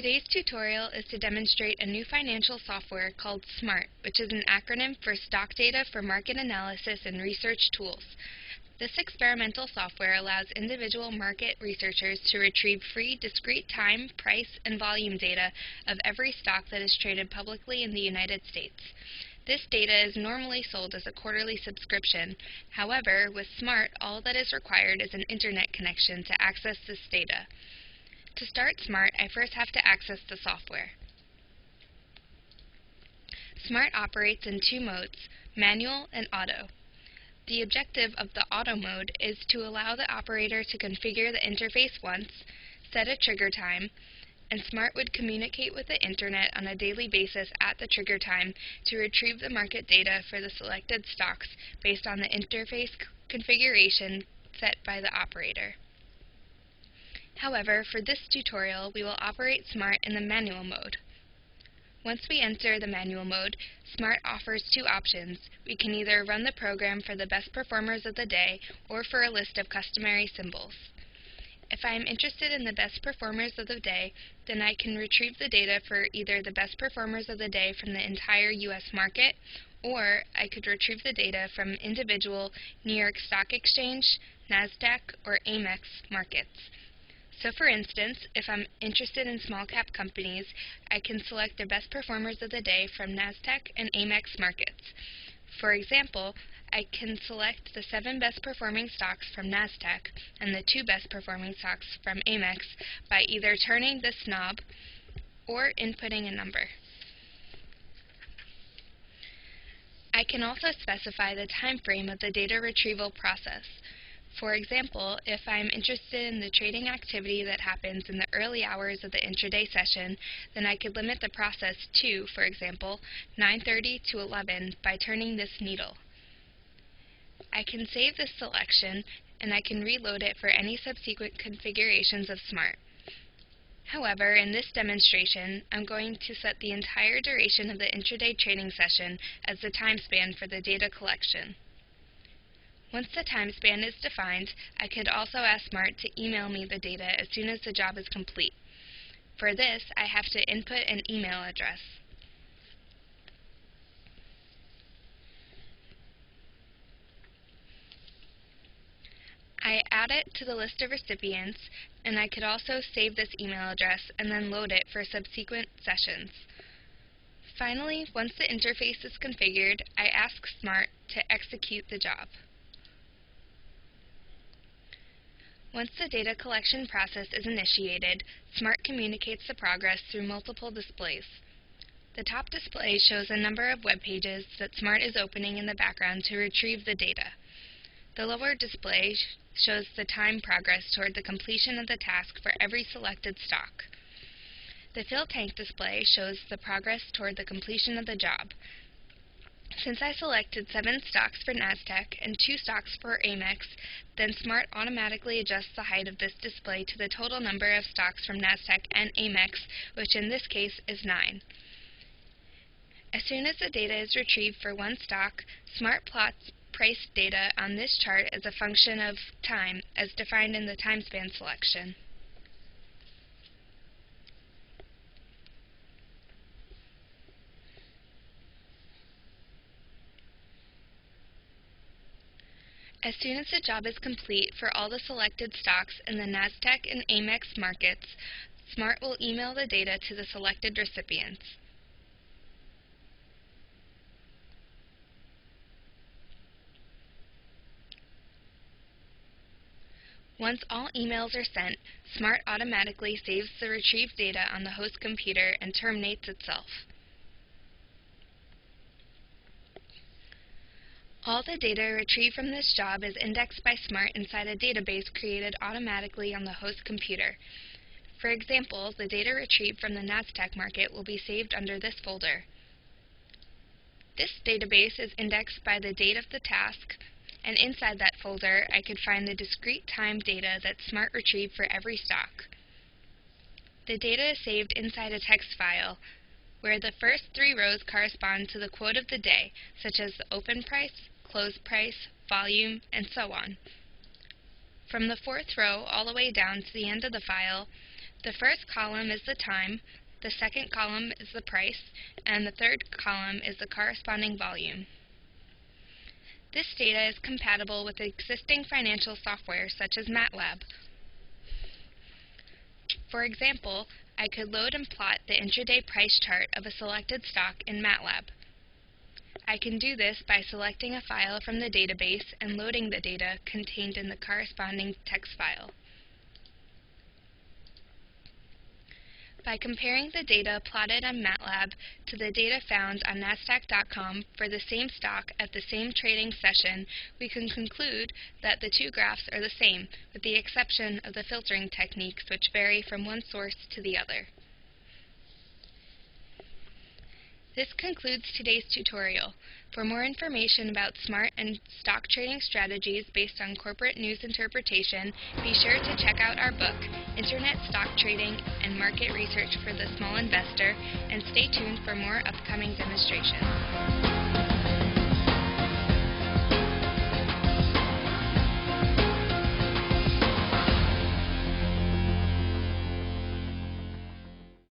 Today's tutorial is to demonstrate a new financial software called SMART, which is an acronym for Stock Data for Market Analysis and Research Tools. This experimental software allows individual market researchers to retrieve free, discrete time, price, and volume data of every stock that is traded publicly in the United States. This data is normally sold as a quarterly subscription. However, with SMART, all that is required is an internet connection to access this data. To start SMART, I first have to access the software. SMART operates in two modes, manual and auto. The objective of the auto mode is to allow the operator to configure the interface once, set a trigger time, and SMART would communicate with the Internet on a daily basis at the trigger time to retrieve the market data for the selected stocks based on the interface configuration set by the operator. However, for this tutorial, we will operate SMART in the manual mode. Once we enter the manual mode, SMART offers two options. We can either run the program for the best performers of the day or for a list of customary symbols. If I am interested in the best performers of the day, then I can retrieve the data for either the best performers of the day from the entire U.S. market, or I could retrieve the data from individual New York Stock Exchange, NASDAQ, or AMEX markets. So for instance, if I'm interested in small cap companies, I can select the best performers of the day from NASDAQ and AMEX markets. For example, I can select the 7 best performing stocks from NASDAQ and the 2 best performing stocks from AMEX by either turning this knob or inputting a number. I can also specify the time frame of the data retrieval process. For example, if I'm interested in the trading activity that happens in the early hours of the intraday session, then I could limit the process to, for example, 9:30 to 11 by turning this needle. I can save this selection, and I can reload it for any subsequent configurations of SMART. However, in this demonstration, I'm going to set the entire duration of the intraday trading session as the time span for the data collection. Once the time span is defined, I could also ask SMART to email me the data as soon as the job is complete. For this, I have to input an email address. I add it to the list of recipients, and I could also save this email address and then load it for subsequent sessions. Finally, once the interface is configured, I ask SMART to execute the job. Once the data collection process is initiated, SMART communicates the progress through multiple displays. The top display shows a number of web pages that SMART is opening in the background to retrieve the data. The lower display shows the time progress toward the completion of the task for every selected stock. The fill tank display shows the progress toward the completion of the job. Since I selected 7 stocks for NASDAQ and 2 stocks for AMEX, then SMART automatically adjusts the height of this display to the total number of stocks from NASDAQ and AMEX, which in this case is 9. As soon as the data is retrieved for one stock, SMART plots price data on this chart as a function of time, as defined in the time span selection. As soon as the job is complete for all the selected stocks in the NASDAQ and AMEX markets, SMART will email the data to the selected recipients. Once all emails are sent, SMART automatically saves the retrieved data on the host computer and terminates itself. All the data retrieved from this job is indexed by SMART inside a database created automatically on the host computer. For example, the data retrieved from the NASDAQ market will be saved under this folder. This database is indexed by the date of the task, and inside that folder I could find the discrete time data that SMART retrieved for every stock. The data is saved inside a text file, where the first 3 rows correspond to the quote of the day, such as the open price, close price, volume, and so on. From the 4th row all the way down to the end of the file, The first column is the time, the second column is the price, and the third column is the corresponding volume. This data is compatible with existing financial software such as MATLAB. For example, I could load and plot the intraday price chart of a selected stock in MATLAB. I can do this by selecting a file from the database and loading the data contained in the corresponding text file. By comparing the data plotted on MATLAB to the data found on Nasdaq.com for the same stock at the same trading session, we can conclude that the two graphs are the same, with the exception of the filtering techniques which vary from one source to the other. This concludes today's tutorial. For more information about SMART and stock trading strategies based on corporate news interpretation, be sure to check out our book, Internet Stock Trading and Market Research for the Small Investor, and stay tuned for more upcoming demonstrations.